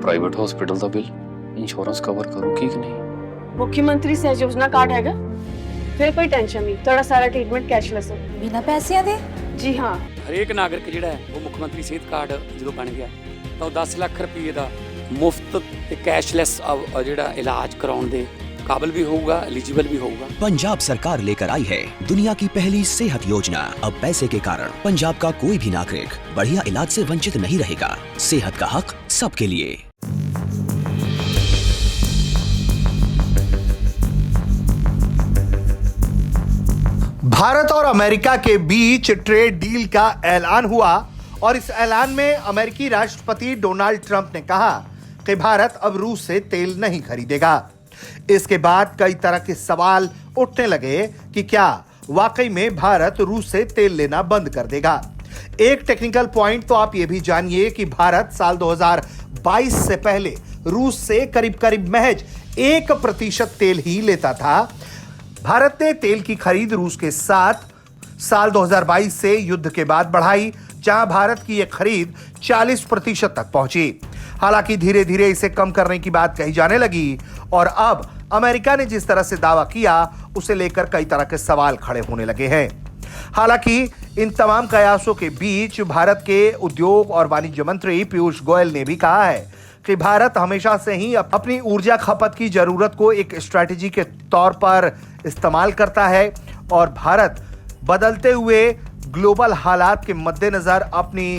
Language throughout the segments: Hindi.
ਪ੍ਰਾਈਵੇਟ ਹਸਪੀਟਲ ਦਾ ਬਿੱਲ ਇੰਸ਼ੋਰੈਂਸ ਕਵਰ ਕਰੂਗੀ ਕਿ ਨਹੀਂ। मुख्यमंत्री सहज योजना कार्ड हैगा, फिर कोई टेंशन नहीं, थोड़ा सारा ट्रीटमेंट कैशलेस है। बिना पैसिਆਂ ਦੇ? जी हाँ। ਹਰੇਕ ਨਾਗਰਿਕ ਜਿਹੜਾ ਹੈ ਉਹ ਮੁੱਖ ਮੰਤਰੀ ਸਿਹਤ ਕਾਰਡ ਜਦੋਂ ਬਣ ਗਿਆ ਤਾਂ ਉਹ 10 ਲੱਖ ਰੁਪਏ ਦਾ ਮੁਫਤ ਤੇ ਕੈਸ਼ਲੈਸ ਜਿਹੜਾ ਇਲਾਜ ਕਰਾਉਣ ਦੇ काबिल भी होगा, एलिजिबल भी होगा। पंजाब सरकार लेकर आई है दुनिया की पहली सेहत योजना। अब पैसे के कारण पंजाब का कोई भी नागरिक बढ़िया इलाज से वंचित नहीं रहेगा। सेहत का हक सबके लिए। भारत और अमेरिका के बीच ट्रेड डील का ऐलान हुआ और इस ऐलान में अमेरिकी राष्ट्रपति डोनाल्ड ट्रंप ने कहा कि भारत अब रूस से तेल नहीं खरीदेगा। इसके बाद कई तरह के सवाल उठने लगे कि क्या वाकई में भारत रूस से तेल लेना बंद कर देगा। एक टेक्निकल पॉइंट तो आप ये भी जानिए कि भारत साल 2022 से पहले रूस से करीब महज 1% तेल ही लेता था। भारत ने तेल की खरीद रूस के साथ साल 2022 से युद्ध के बाद बढ़ाई, जहां भारत की यह खरीद 40% तक पहुंची। हालांकि धीरे धीरे इसे कम करने की बात कही जाने लगी और अब अमेरिका ने जिस तरह से दावा किया उसे लेकर कई तरह के सवाल खड़े होने लगे हैं। हालांकि इन तमाम कयासों के बीच भारत के उद्योग और वाणिज्य मंत्री पीयूष गोयल ने भी कहा है कि भारत हमेशा से ही अपनी ऊर्जा खपत की जरूरत को एक स्ट्रैटेजी के तौर पर इस्तेमाल करता है और भारत बदलते हुए ग्लोबल हालात के मद्देनजर अपनी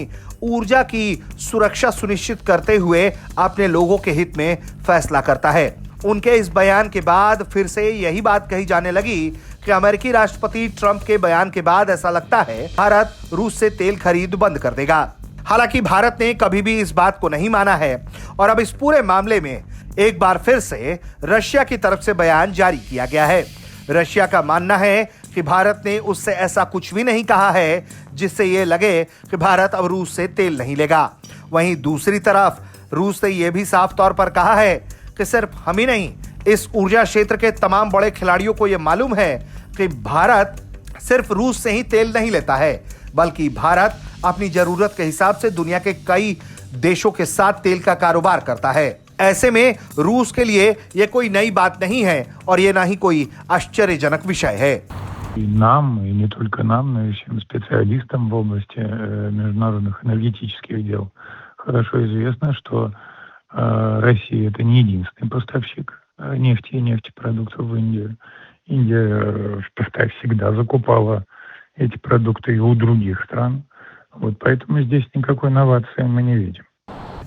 ऊर्जा की सुरक्षा सुनिश्चित करते हुए अपने लोगों के हित में फैसला करता है। उनके इस बयान के बाद फिर से यही बात कही जाने लगी कि अमेरिकी राष्ट्रपति ट्रंप के बयान के बाद ऐसा लगता है भारत रूस से तेल खरीद बंद कर देगा। हालांकि भारत ने कभी भी इस बात को नहीं माना है और अब इस पूरे मामले में एक बार फिर से रशिया की तरफ से बयान जारी किया गया है। रशिया का मानना है कि भारत ने उससे ऐसा कुछ भी नहीं कहा है जिससे यह लगे कि भारत अब रूस से तेल नहीं लेगा। वहीं दूसरी तरफ रूस ने यह भी साफ तौर पर कहा है कि सिर्फ हम ही नहीं, इस ऊर्जा क्षेत्र के तमाम बड़े खिलाड़ियों को यह मालूम है कि भारत सिर्फ रूस से ही तेल नहीं लेता है, बल्कि भारत अपनी जरूरत के हिसाब से दुनिया के कई देशों के साथ तेल का कारोबार करता है। ऐसे में रूस के लिए यह कोई नई बात नहीं है और यह ना ही कोई आश्चर्यजनक विषय है। И нам, и не только нам, но и всем специалистам в области международных энергетических дел хорошо известно, что Россия это не единственный поставщик нефти и нефтепродуктов в Индию. Индия всегда закупала эти продукты и у других стран. Вот поэтому здесь никакой новации мы не видим.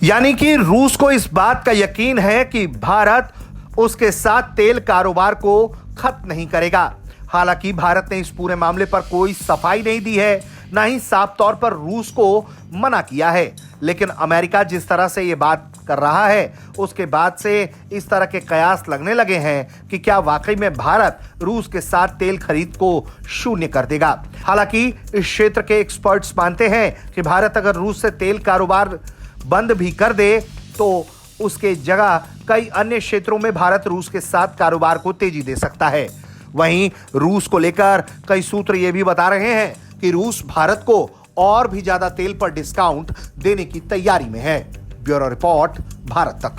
यानी कि रूस को इस बात का यकीन है कि भारत उसके साथ तेल कारोबार को खत्म नहीं करेगा। हालांकि भारत ने इस पूरे मामले पर कोई सफाई नहीं दी है, ना ही साफ तौर पर रूस को मना किया है। लेकिन अमेरिका जिस तरह से ये बात कर रहा है उसके बाद से इस तरह के कयास लगने लगे हैं कि क्या वाकई में भारत रूस के साथ तेल खरीद को शून्य कर देगा। हालांकि इस क्षेत्र के एक्सपर्ट्स मानते हैं कि भारत अगर रूस से तेल कारोबार बंद भी कर दे तो उसके जगह कई अन्य क्षेत्रों में भारत रूस के साथ कारोबार को तेजी दे सकता है। वहीं रूस को लेकर कई सूत्र ये भी बता रहे हैं कि रूस भारत को और भी ज्यादा तेल पर डिस्काउंट देने की तैयारी में है। ब्यूरो रिपोर्ट, भारत तक।